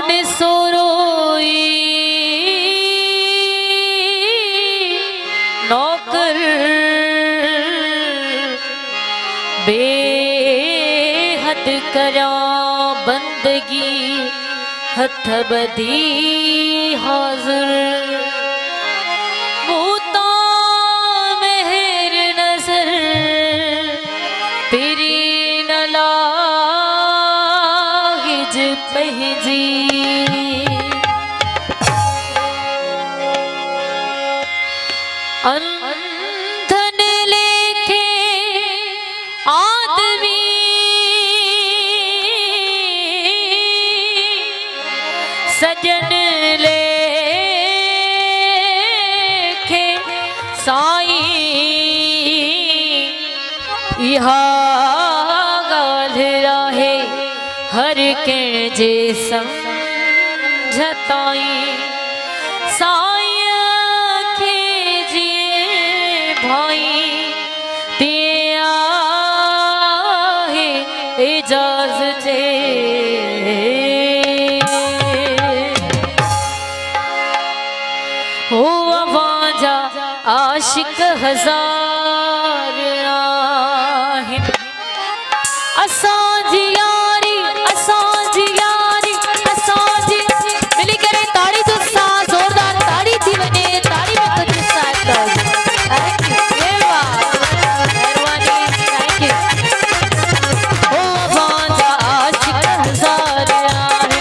कौन सोरोई नौकर बेहद करा बंदगी हथ बदी हाजिर बूता मेहर नजर तेरी नलाहिज पहजी अंधन लेके आदमी सजन लेके साई इहा गाल राहे हर के जे समझताई साया के जे भाई तिया है इजाजत हो आवाजा आशिक हजार आहे असांजी यारी असांजी यारी असांजी मिली करे ताड़ी तो सा जोरदार ताड़ी थी वने ताड़ी में कुछ साथ थैंक यू ये वाह मेहरबानी थैंक यू ओ आवाजा आशिक हजार आहे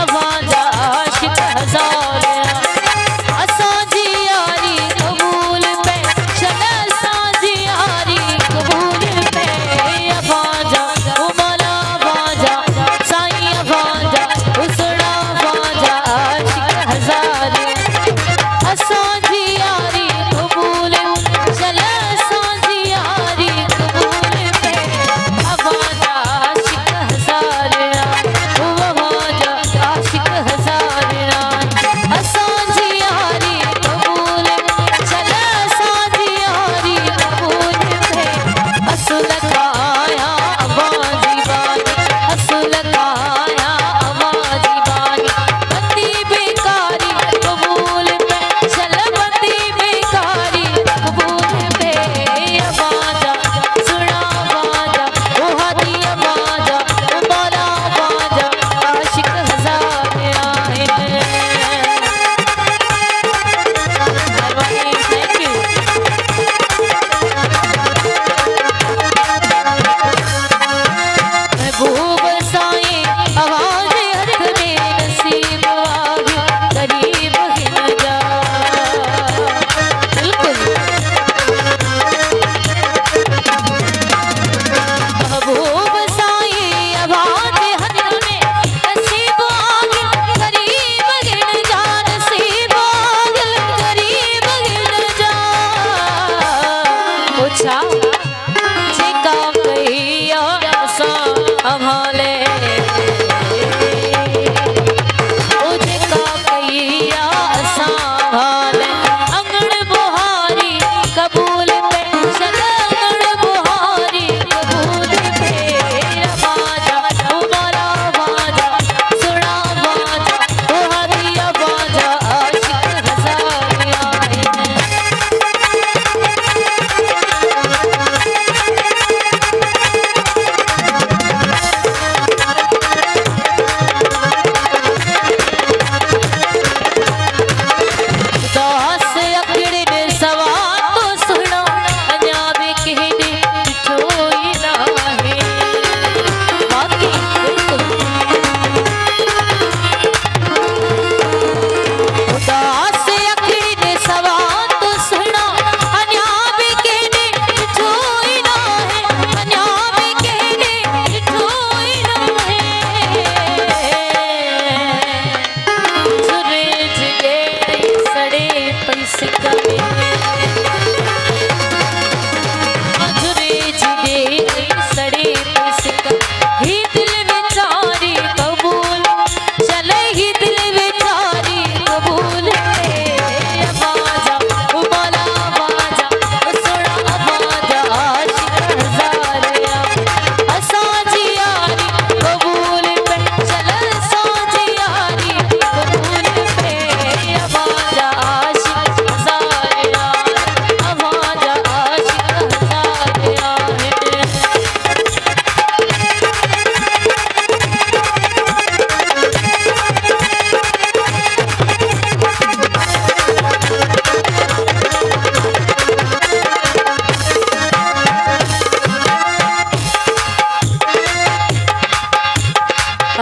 आवाजा आशिक हजार आहे असांजी यारी कबूल पे शनस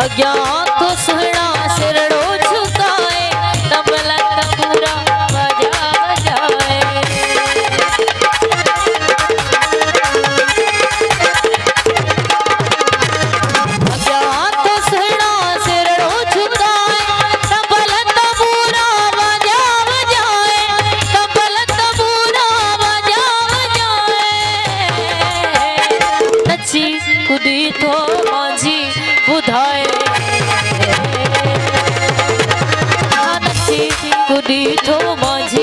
अज्ञान तो सुना सिरड़ो झुकाए तबला तबूरा बजा बजाए अज्ञान तो सुना सिरड़ो झुकाए तबला तबूरा बजा बजाए तबला तबूरा बजा बजाए नची कुदी तो माझी बुधाए कुदी तो माझी